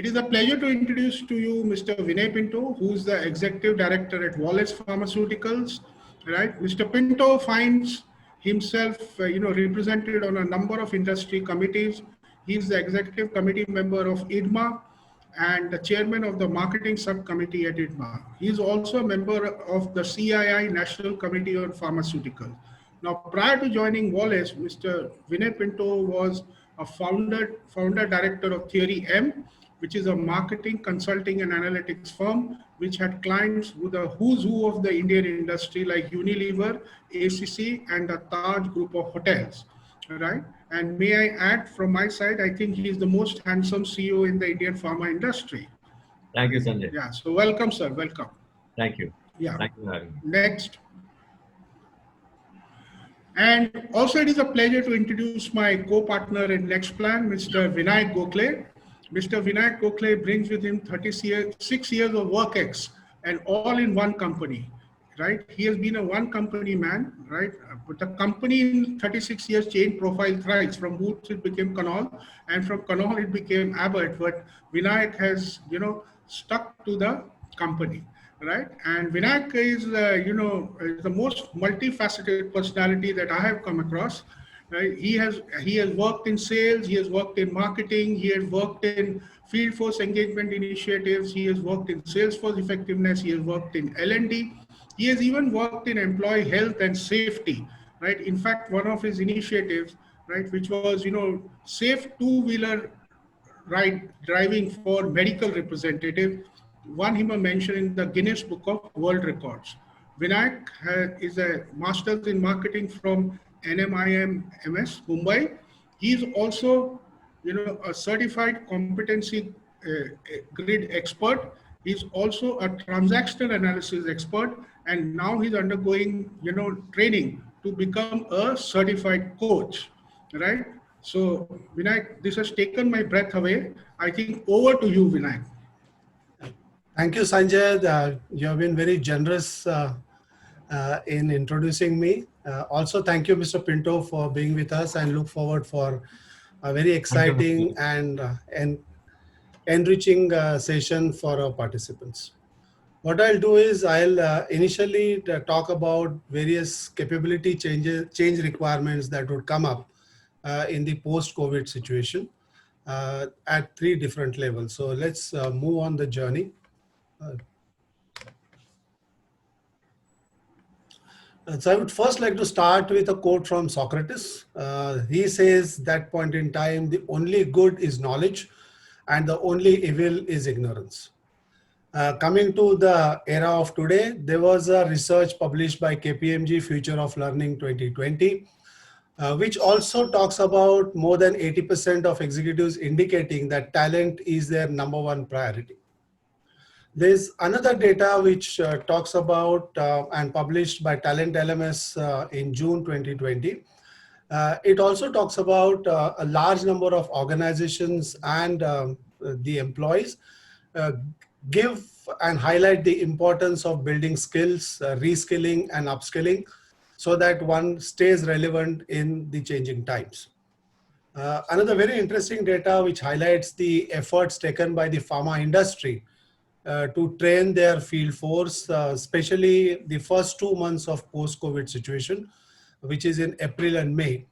It is a pleasure to introduce to you Mr. Vinay Pinto, who is the Executive Director at Wallace Pharmaceuticals. Right, Mr. Pinto finds himself, represented on a number of industry committees. He is the Executive Committee member of IDMA and the Chairman of the Marketing Subcommittee at IDMA. He is also a member of the CII National Committee on Pharmaceuticals. Now, prior to joining Wallace, Mr. Vinay Pinto was a founder director of Theory M, which is a marketing, consulting, and analytics firm, which had clients with the who's who of the Indian industry like Unilever, ACC, and the Taj Group of Hotels, right? And may I add from my side, I think he is the most handsome CEO in the Indian pharma industry. Thank you, Sanjay. Yeah, so welcome, sir, welcome. Thank you. Yeah. Thank you for having me. Next. And also it is a pleasure to introduce my co-partner in NextPlan, Mr. Vinayak Gokhale. Mr. Vinayak Gokhale brings with him 6 years of work ex and all in one company, right? He has been a one company man, right? But the company in 36 years changed profile thrice. From Boots it became Canal, and from Canal it became Abbott. But Vinayak has, stuck to the company, right? And Vinayak is, is the most multifaceted personality that I have come across. Right? He has worked in sales, he has worked in marketing, he has worked in field force engagement initiatives, he has worked in sales force effectiveness, he has worked in L&D, he has even worked in employee health and safety, right? In fact, one of his initiatives, right, which was, safe two-wheeler driving for medical representative, won him a mention in the Guinness Book of World Records. Vinayak is a master's in marketing from NMIM MS Mumbai. He is also, a certified competency grid expert. He's also a transactional analysis expert, and now he's undergoing, training to become a certified coach, right? So, Vinayak, this has taken my breath away. I think over to you, Vinayak. Thank you, Sanjay. You have been very generous in introducing me. Also, thank you, Mr. Pinto, for being with us, and look forward for a very exciting and enriching session for our participants. What I'll do is I'll initially talk about various capability change requirements that would come up in the post-COVID situation at 3 different levels. So let's move on the journey. So I would first like to start with a quote from Socrates. He says that point in time, the only good is knowledge and the only evil is ignorance. Coming to the era of today, there was a research published by KPMG Future of Learning 2020, which also talks about more than 80% of executives indicating that talent is their #1 priority. There's another data which talks about and published by Talent LMS in June 2020. It also talks about a large number of organizations and the employees give and highlight the importance of building skills, reskilling and upskilling, so that one stays relevant in the changing times. Another very interesting data which highlights the efforts taken by the pharma industry to train their field force, especially the first 2 months of post-COVID situation, which is in April and May.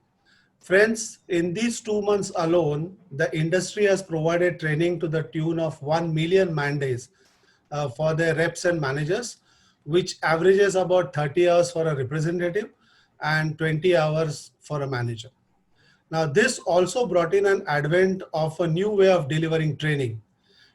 Friends, in these 2 months alone, the industry has provided training to the tune of 1 million man days for their reps and managers, which averages about 30 hours for a representative and 20 hours for a manager. Now, this also brought in an advent of a new way of delivering training.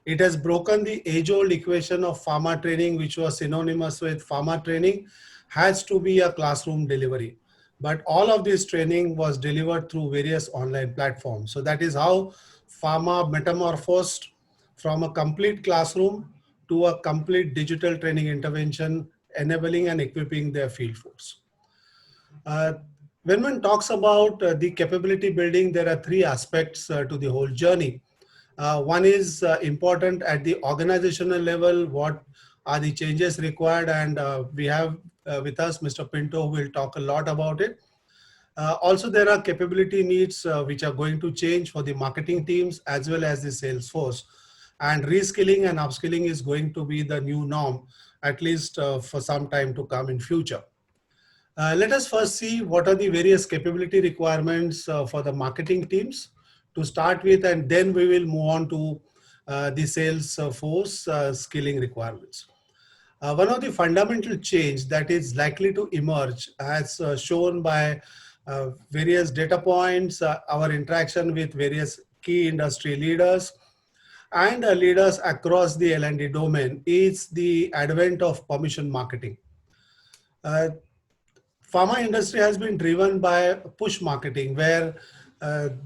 It has broken the age-old equation of pharma training, which was synonymous with pharma training has to be a classroom delivery. But all of this training was delivered through various online platforms. So that is how pharma metamorphosed from a complete classroom to a complete digital training intervention, enabling and equipping their field force. When one talks about the capability building, there are 3 aspects to the whole journey. One is important at the organizational level, what are the changes required, and we have with us Mr. Pinto, who will talk a lot about it. Also, there are capability needs which are going to change for the marketing teams as well as the sales force. And reskilling and upskilling is going to be the new norm, at least for some time to come in future. Let us first see what are the various capability requirements for the marketing teams to start with, and then we will move on to the sales force skilling requirements. One of the fundamental change that is likely to emerge as shown by various data points, our interaction with various key industry leaders and leaders across the L&D domain is the advent of permission marketing. Uh, Pharma industry has been driven by push marketing, where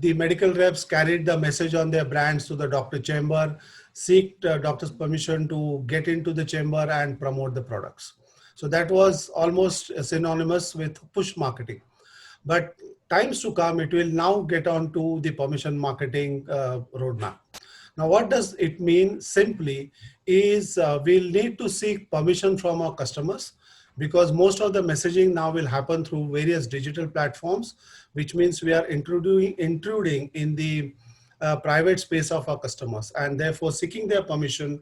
the medical reps carried the message on their brands to the doctor chamber, seek doctor's permission to get into the chamber and promote the products. So that was almost synonymous with push marketing. But times to come, it will now get on to the permission marketing roadmap. Now, what does it mean? Simply is we'll need to seek permission from our customers, because most of the messaging now will happen through various digital platforms, which means we are intruding in the private space of our customers, and therefore seeking their permission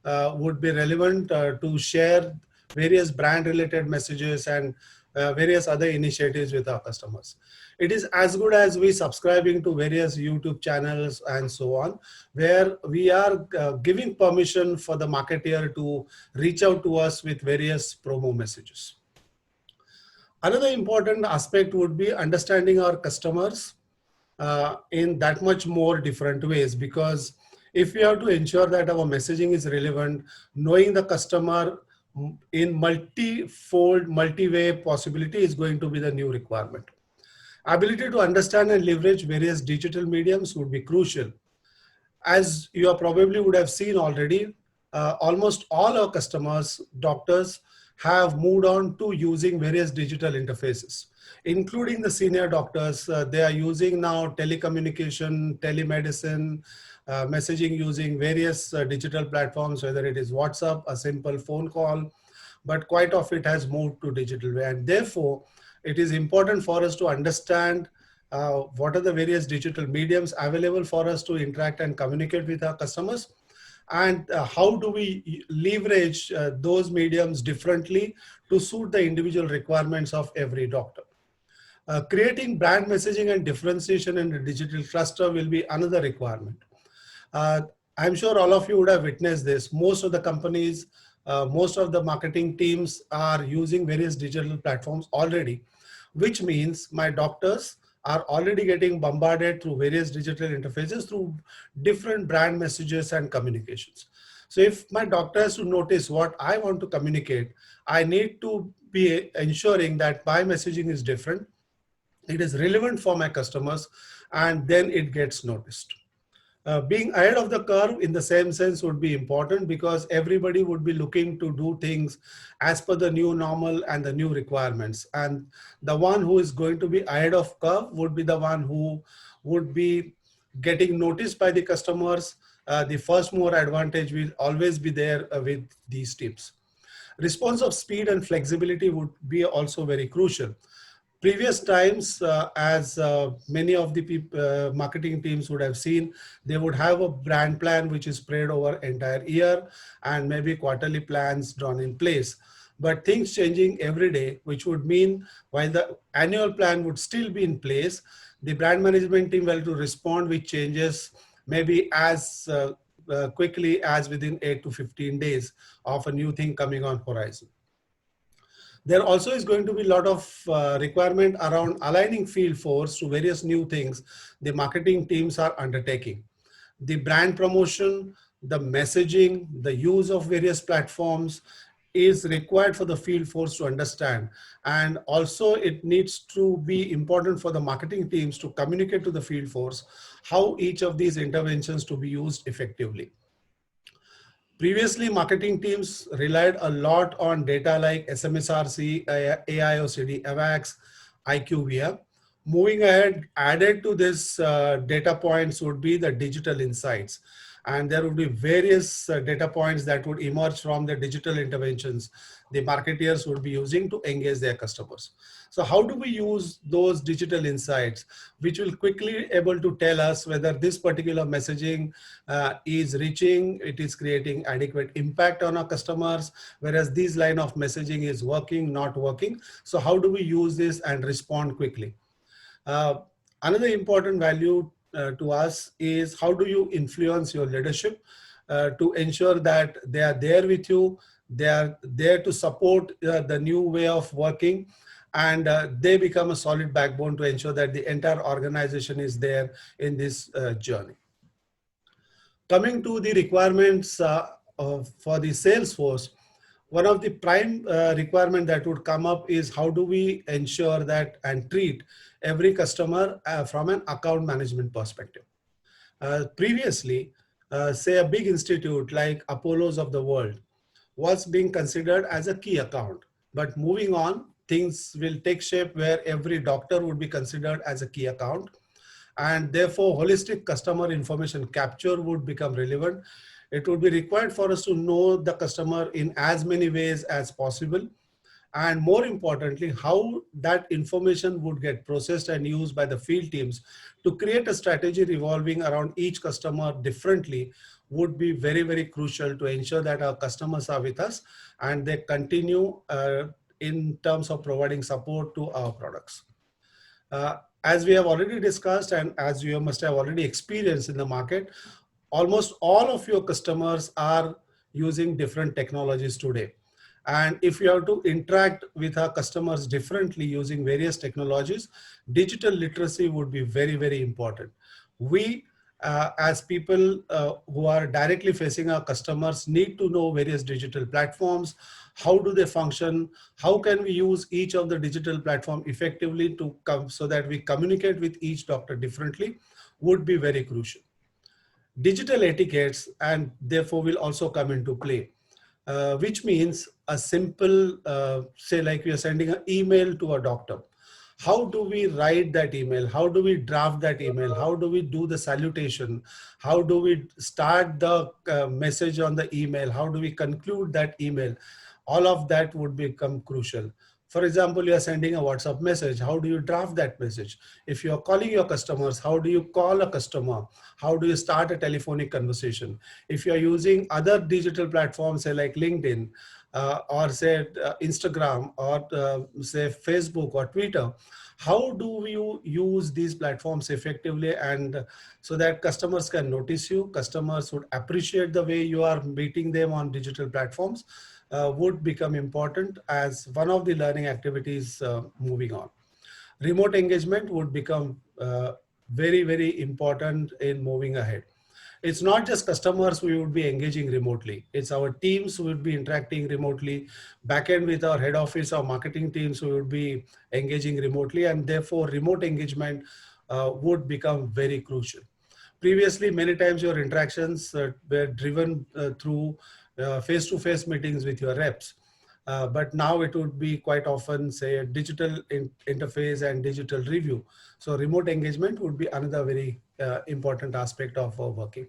would be relevant to share various brand related messages and various other initiatives with our customers. It is as good as we subscribing to various YouTube channels and so on, where we are giving permission for the marketeer to reach out to us with various promo messages. Another important aspect would be understanding our customers in that much more different ways, because if we have to ensure that our messaging is relevant, knowing the customer in multi-fold, multi-way possibility is going to be the new requirement. Ability to understand and leverage various digital mediums would be crucial. As you probably would have seen already, almost all our customers, doctors, have moved on to using various digital interfaces, including the senior doctors. They are using now telecommunication, telemedicine, messaging using various digital platforms, whether it is WhatsApp, a simple phone call, but quite of it has moved to digital way. And therefore, it is important for us to understand what are the various digital mediums available for us to interact and communicate with our customers, and how do we leverage those mediums differently to suit the individual requirements of every doctor. Creating brand messaging and differentiation in the digital cluster will be another requirement. I'm sure all of you would have witnessed this. Most of the companies, most of the marketing teams are using various digital platforms already, which means my doctors are already getting bombarded through various digital interfaces through different brand messages and communications. So if my doctor has to notice what I want to communicate, I need to be ensuring that my messaging is different, it is relevant for my customers, and then it gets noticed. Being ahead of the curve in the same sense would be important, because everybody would be looking to do things as per the new normal and the new requirements. And the one who is going to be ahead of curve would be the one who would be getting noticed by the customers. The first mover advantage will always be there with these tips. Response of speed and flexibility would be also very crucial. Previous times, as many of the marketing teams would have seen, they would have a brand plan which is spread over entire year and maybe quarterly plans drawn in place. But things changing every day, which would mean while the annual plan would still be in place, the brand management team will to respond with changes maybe as quickly as within 8 to 15 days of a new thing coming on horizon. There also is going to be a lot of requirement around aligning field force to various new things the marketing teams are undertaking. The brand promotion, the messaging, the use of various platforms is required for the field force to understand. And also it needs to be important for the marketing teams to communicate to the field force how each of these interventions to be used effectively. Previously, marketing teams relied a lot on data like SMSRC, AIOCD, AVAX, IQVIA. Moving ahead, added to this data points would be the digital insights. and there would be various data points that would emerge from the digital interventions the marketeers would be using to engage their customers. So how do we use those digital insights, which will quickly able to tell us whether this particular messaging is reaching, it is creating adequate impact on our customers, whereas this line of messaging is working, not working. So how do we use this and respond quickly? Uh, Another important value to us is how do you influence your leadership to ensure that they are there with you, they are there to support the new way of working, and they become a solid backbone to ensure that the entire organization is there in this journey. Coming to the requirements for the sales force, one of the prime requirement that would come up is how do we ensure that and treat every customer from an account management perspective. Previously, say a big institute like Apollo's of the world was being considered as a key account. But moving on, things will take shape where every doctor would be considered as a key account. And therefore, holistic customer information capture would become relevant. It would be required for us to know the customer in as many ways as possible. And more importantly, how that information would get processed and used by the field teams to create a strategy revolving around each customer differently would be very, very crucial to ensure that our customers are with us and they continue in terms of providing support to our products. As we have already discussed and as you must have already experienced in the market, almost all of your customers are using different technologies today. And if you have to interact with our customers differently using various technologies, digital literacy would be very, very important. We, as people who are directly facing our customers, need to know various digital platforms. How do they function? How can we use each of the digital platform effectively to come so that we communicate with each doctor differently would be very crucial. Digital etiquettes and therefore will also come into play, which means a simple, say like we are sending an email to a doctor. How do we write that email? How do we draft that email? How do we do the salutation? How do we start the message on the email? How do we conclude that email? All of that would become crucial. For example, you are sending a WhatsApp message. How do you draft that message? If you are calling your customers, how do you call a customer? How do you start a telephonic conversation? If you are using other digital platforms, say like LinkedIn, or say Instagram, or say Facebook or Twitter, how do you use these platforms effectively and so that customers can notice you, customers would appreciate the way you are meeting them on digital platforms would become important as one of the learning activities moving on. Remote engagement would become very, very important in moving ahead. It's not just customers we would be engaging remotely. It's our teams who would be interacting remotely. Backend with our head office, our marketing teams who would be engaging remotely, and therefore remote engagement would become very crucial. Previously, many times your interactions were driven through face-to-face meetings with your reps. But now it would be quite often, say, a digital interface and digital review. So remote engagement would be another very important aspect of our working.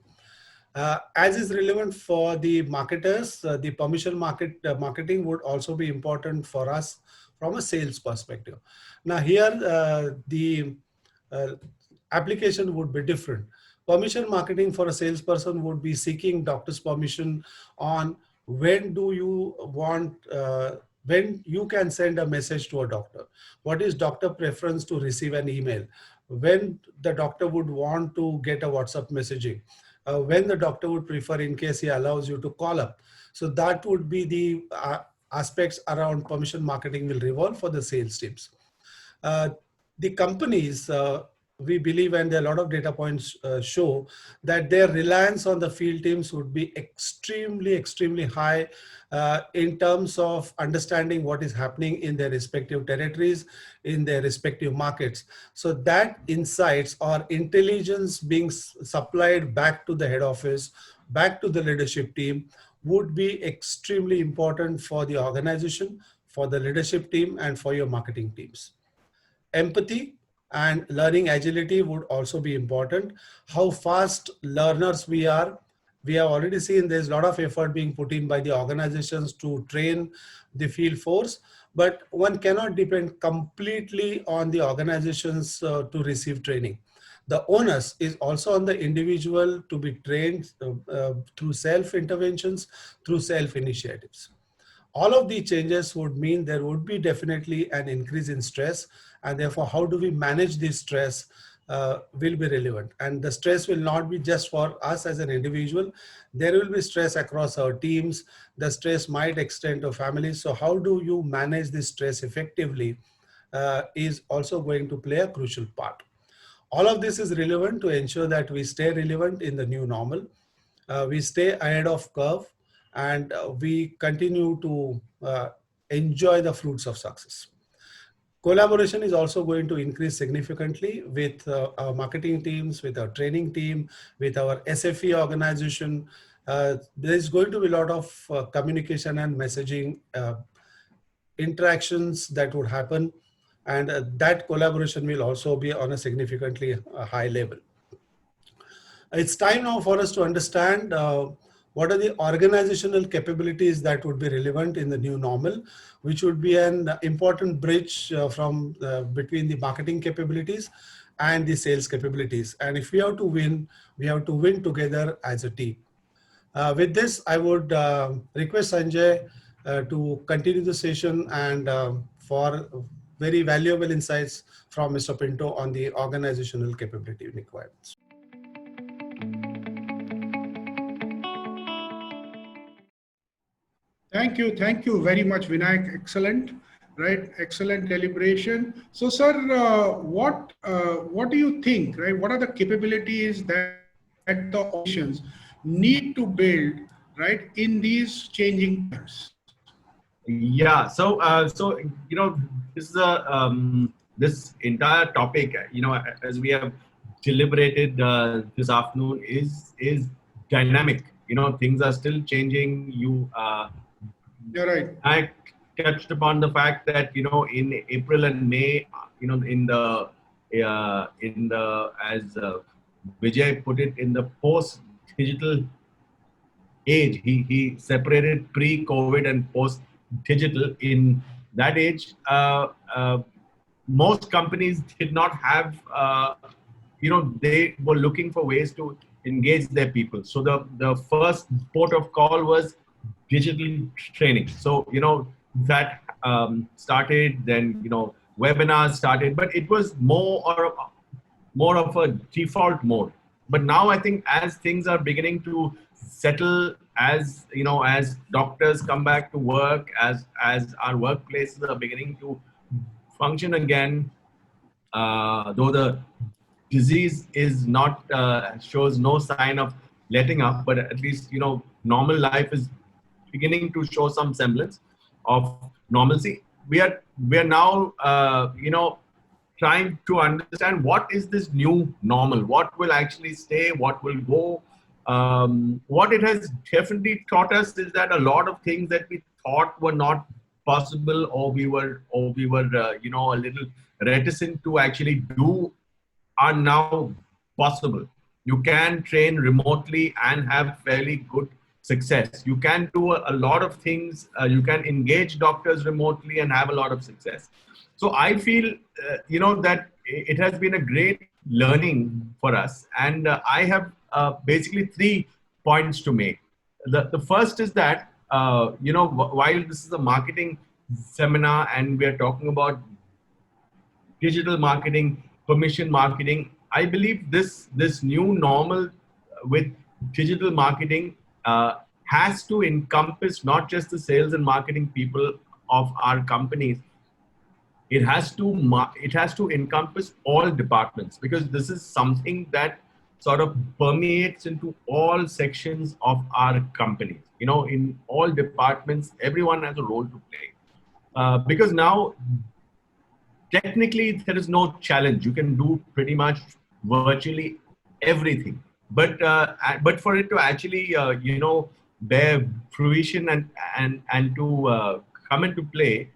As is relevant for the marketers, the permission marketing would also be important for us from a sales perspective. Now here, the application would be different. Permission marketing for a salesperson would be seeking doctor's permission on when do you want, when you can send a message to a doctor. What is doctor preference to receive an email? When the doctor would want to get a WhatsApp messaging? When the doctor would prefer in case he allows you to call up. So that would be the aspects around permission marketing will revolve for the sales teams. The companies, we believe, and there are a lot of data points show that their reliance on the field teams would be extremely, extremely high in terms of understanding what is happening in their respective territories, in their respective markets. So that insights or intelligence being supplied back to the head office, back to the leadership team would be extremely important for the organization, for the leadership team, and for your marketing teams. Empathy and learning agility would also be important. How fast learners we are We have already seen there's a lot of effort being put in by the organizations to train the field force, but one cannot depend completely on the organizations to receive training. The onus is also on the individual to be trained through self-interventions, through self-initiatives. All of these changes would mean there would be definitely an increase in stress, and therefore how do we manage this stress will be relevant. And the stress will not be just for us as an individual. There will be stress across our teams. The stress might extend to families. So how do you manage this stress effectively is also going to play a crucial part. All of this is relevant to ensure that we stay relevant in the new normal. We stay ahead of curve, and we continue to enjoy the fruits of success. Collaboration is also going to increase significantly with our marketing teams, with our training team, with our SFE organization. There's going to be a lot of communication and messaging interactions that would happen, and that collaboration will also be on a significantly high level. It's time now for us to understand what are the organizational capabilities that would be relevant in the new normal, which would be an important bridge from between the marketing capabilities and the sales capabilities. And if we have to win, we have to win together as a team. With this, I would request Sanjay to continue the session and for very valuable insights from Mr. Pinto on the organizational capability requirements. Thank you very much, Vinayak. Excellent, right? Excellent deliberation. So, sir, what do you think, right? What are the capabilities that the organizations need to build, right, in these changing times? Yeah. So this is this entire topic. As we have deliberated this afternoon, is dynamic. Things are still changing. You're right. I touched upon the fact that in April and May, in the as Vijay put it, in the post-digital age, he separated pre-COVID and post-digital. In that age, most companies did not have, they were looking for ways to engage their people. So the first port of call was digital training. So, that started, then, webinars started, but it was more of a default mode. But now I think as things are beginning to settle, as as doctors come back to work, as our workplaces are beginning to function again, though the disease is not shows no sign of letting up, but at least normal life is beginning to show some semblance of normalcy. We are now trying to understand what is this new normal, what will actually stay, what will go. What it has definitely taught us is that a lot of things that we thought were not possible, or we were a little reticent to actually do, are now possible. You can train remotely and have fairly good success. You can do a lot of things. You can engage doctors remotely and have a lot of success. So I feel, that it has been a great learning for us. And I have basically 3 points to make. The first is that, while this is a marketing seminar and we are talking about digital marketing, permission marketing, I believe this new normal with digital marketing has to encompass not just the sales and marketing people of our companies. It has to encompass all departments, because this is something that sort of permeates into all sections of our companies. In all departments, everyone has a role to play, because now technically there is no challenge. You can do pretty much virtually everything, but for it to actually bear fruition and to come into play,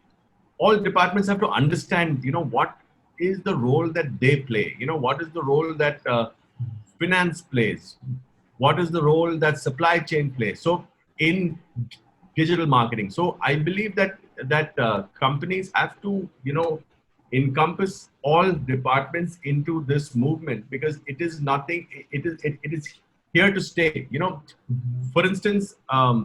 all departments have to understand what is the role that they play, what is the role that finance plays, what is the role that supply chain plays. So in digital marketing, so I believe that companies have to, encompass all departments into this movement, because it is nothing. It is here to stay. For instance, a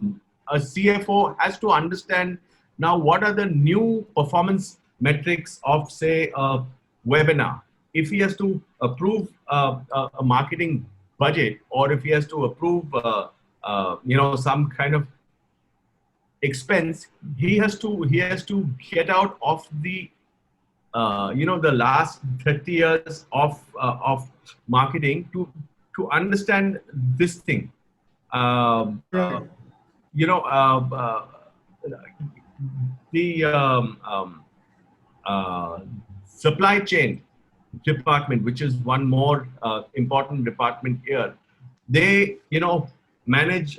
CFO has to understand now what are the new performance metrics of, say, a webinar. If he has to approve a marketing budget, or if he has to approve, some kind of expense, he has to get out of the last 30 years of marketing to understand this thing. Right. You know, the supply chain department, which is one more important department here, they manage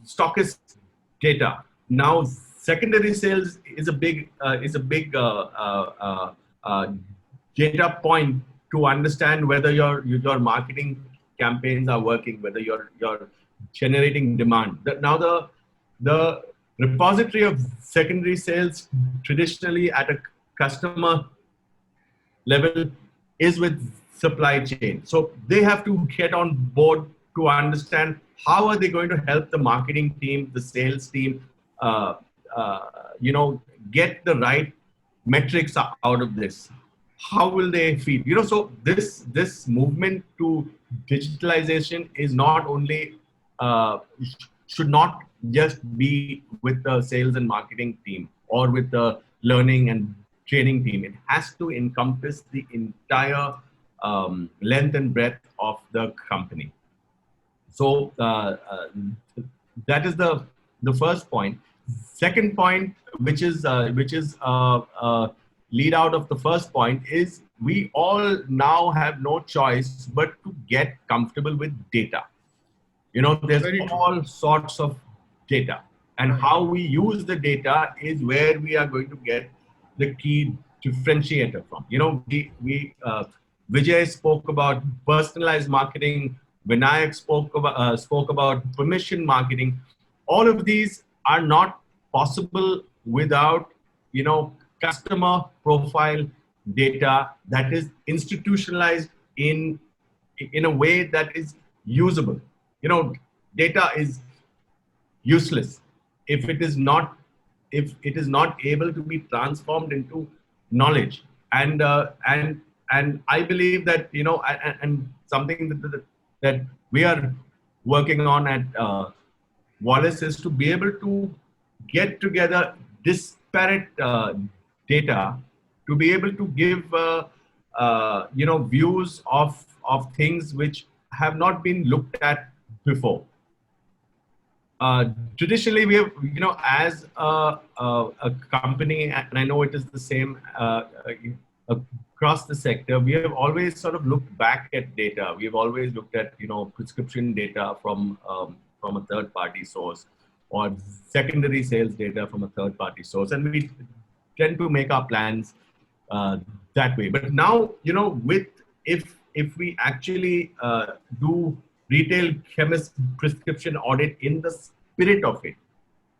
stockist data. Now, secondary sales is a big data point to understand whether your marketing campaigns are working, whether you're generating demand. Now the repository of secondary sales traditionally at a customer level is with supply chain. So they have to get on board to understand how are they going to help the marketing team, the sales team, get the right metrics out of this. How will they feed? So this movement to digitalization is not only should not just be with the sales and marketing team or with the learning and training team. It has to encompass the entire length and breadth of the company. So that is the first point. Second point, which is lead out of the first point, is we all now have no choice but to get comfortable with data. There's Very true. all sorts of data, and how we use the data is where we are going to get the key differentiator from. Vijay spoke about personalized marketing. Vinayak spoke about permission marketing. All of these are not possible without customer profile data that is institutionalized in a way that is usable. Data is useless if it is not able to be transformed into knowledge. And I believe that and something that we are working on at Wallace is to be able to get together disparate data to be able to give views of things which have not been looked at before. Traditionally, we have, as a company, and I know it is the same across the sector, we have always sort of looked back at data. We have always looked at, prescription data from a third-party source, or secondary sales data from a third-party source, and we tend to make our plans that way. But now, if we actually do retail chemist prescription audit in the spirit of it,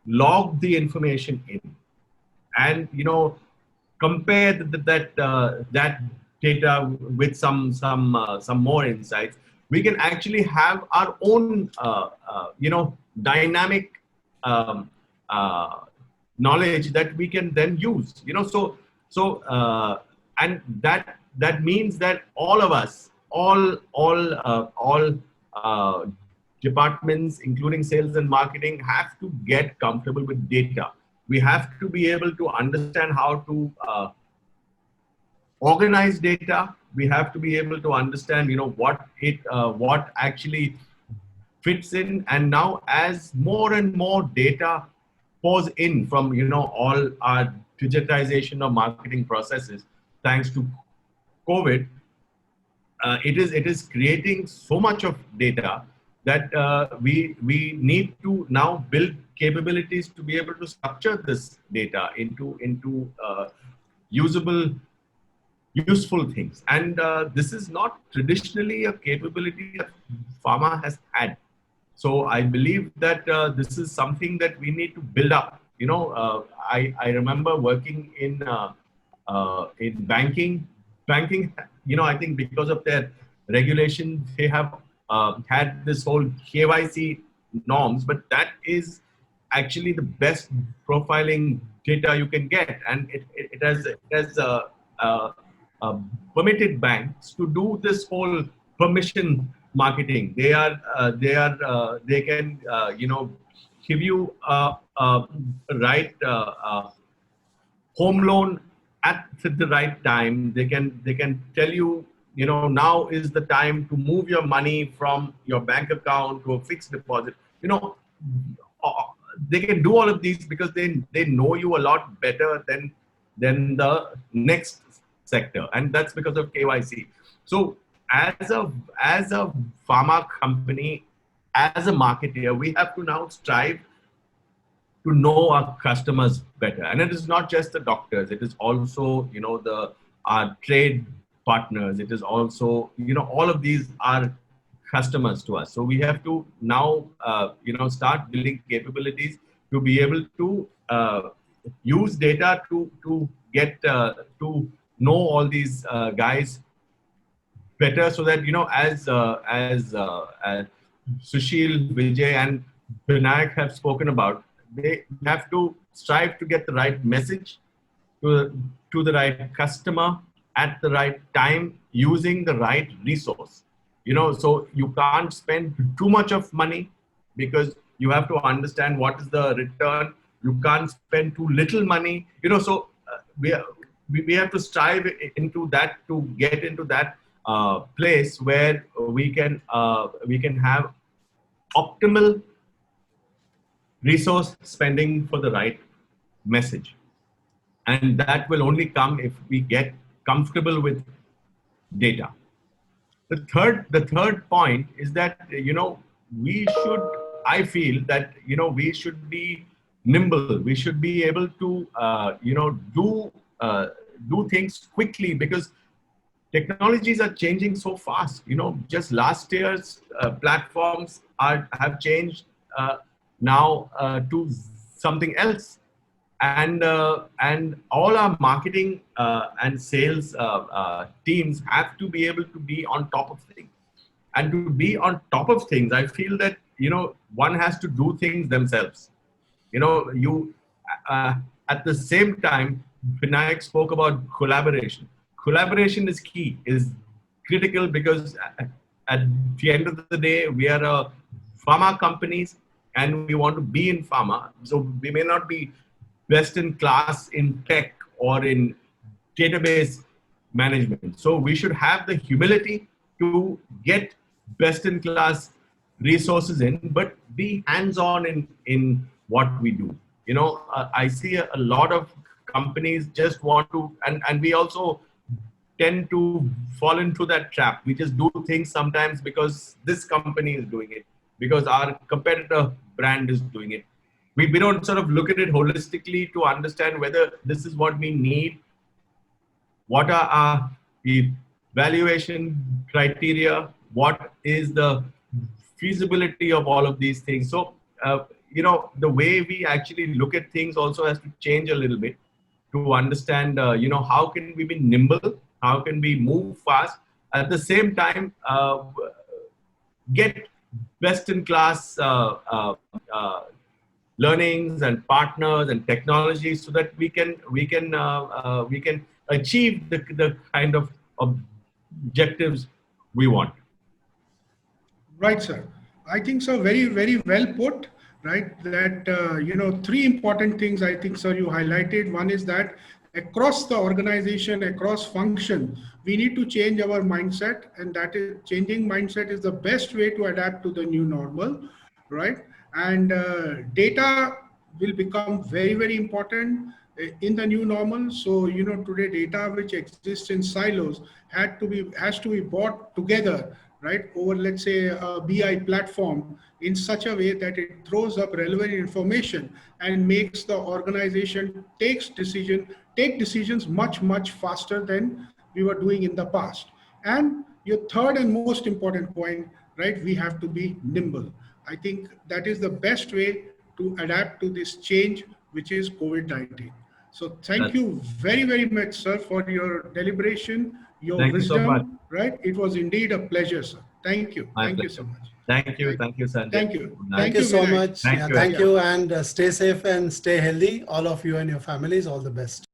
log the information in, and compare that data with some more insights, we can actually have our own dynamic knowledge that we can then use. And that means that all of us, all departments, including sales and marketing, have to get comfortable with data. We have to be able to understand how to organize data. We have to be able to understand, what actually fits in. And now, as more and more data pours in from, all our digitization of marketing processes, thanks to COVID, it is creating so much of data that we need to now build capabilities to be able to structure this data into usable useful things. And this is not traditionally a capability that pharma has had. So I believe that this is something that we need to build up. I remember working in banking. Banking, I think because of their regulation, they have had this whole KYC norms, but that is actually the best profiling data you can get, and it has permitted banks to do this whole permission marketing. They can give you right home loan at the right time. They can tell you, now is the time to move your money from your bank account to a fixed deposit. Uh, they can do all of these because they know you a lot better than the next sector, and that's because of KYC. So as a pharma company, as a marketer, we have to now strive to know our customers better. And it is not just the doctors, it is also, the our trade partners. It is also, all of these are customers to us. So we have to now, start building capabilities to be able to use data to get to know all these guys better, so that as Sushil, Vijay, and Vinayak have spoken about, they have to strive to get the right message to the right customer at the right time, using the right resource. So you can't spend too much of money, because you have to understand what is the return. You can't spend too little money. So we have to strive into that, to get into that place where we can have optimal resource spending for the right message. And that will only come if we get comfortable with data. The third point is that, we should, I feel that, we should be nimble. We should be able to, do things quickly, because technologies are changing so fast. Just last year's platforms have changed now to something else, and all our marketing and sales teams have to be able to be on top of things. And to be on top of things, I feel that one has to do things themselves. You at the same time, Vinayak spoke about collaboration. Collaboration is key, is critical, because at the end of the day, we are a pharma companies and we want to be in pharma. So we may not be best in class in tech or in database management. So we should have the humility to get best in class resources in, but be hands-on in what we do. I see a lot of companies just want to, and we also tend to fall into that trap. We just do things sometimes because this company is doing it, because our competitor brand is doing it. We don't sort of look at it holistically to understand whether this is what we need, what are our evaluation criteria, what is the feasibility of all of these things. So, the way we actually look at things also has to change a little bit, to understand, how can we be nimble, how can we move fast, at the same time, get best in class learnings and partners and technologies, so that we can achieve the kind of objectives we want. Right, sir. I think so. Very, very well put. Right. That three important things I think, sir, you highlighted. One is that across the organization, across function, we need to change our mindset, and that is changing mindset is the best way to adapt to the new normal. Right. And data will become very, very important in the new normal. So, today data which exists in silos has to be brought together, right, over, let's say, a BI platform, in such a way that it throws up relevant information and makes the organization take decisions much, much faster than we were doing in the past. And your third and most important point, right, we have to be nimble. I think that is the best way to adapt to this change, which is COVID-19. So thank That, you very, very much, sir, for your deliberation, your thank you so much. wisdom, right? It was indeed a pleasure, sir. Thank you. My Thank you so pleasure. much. Thank you, Sanjay. Thank you. Good night. Thank you so Vinayak. much. Thank Yeah, you. thank you, and stay safe and stay healthy, all of you and your families. All the best.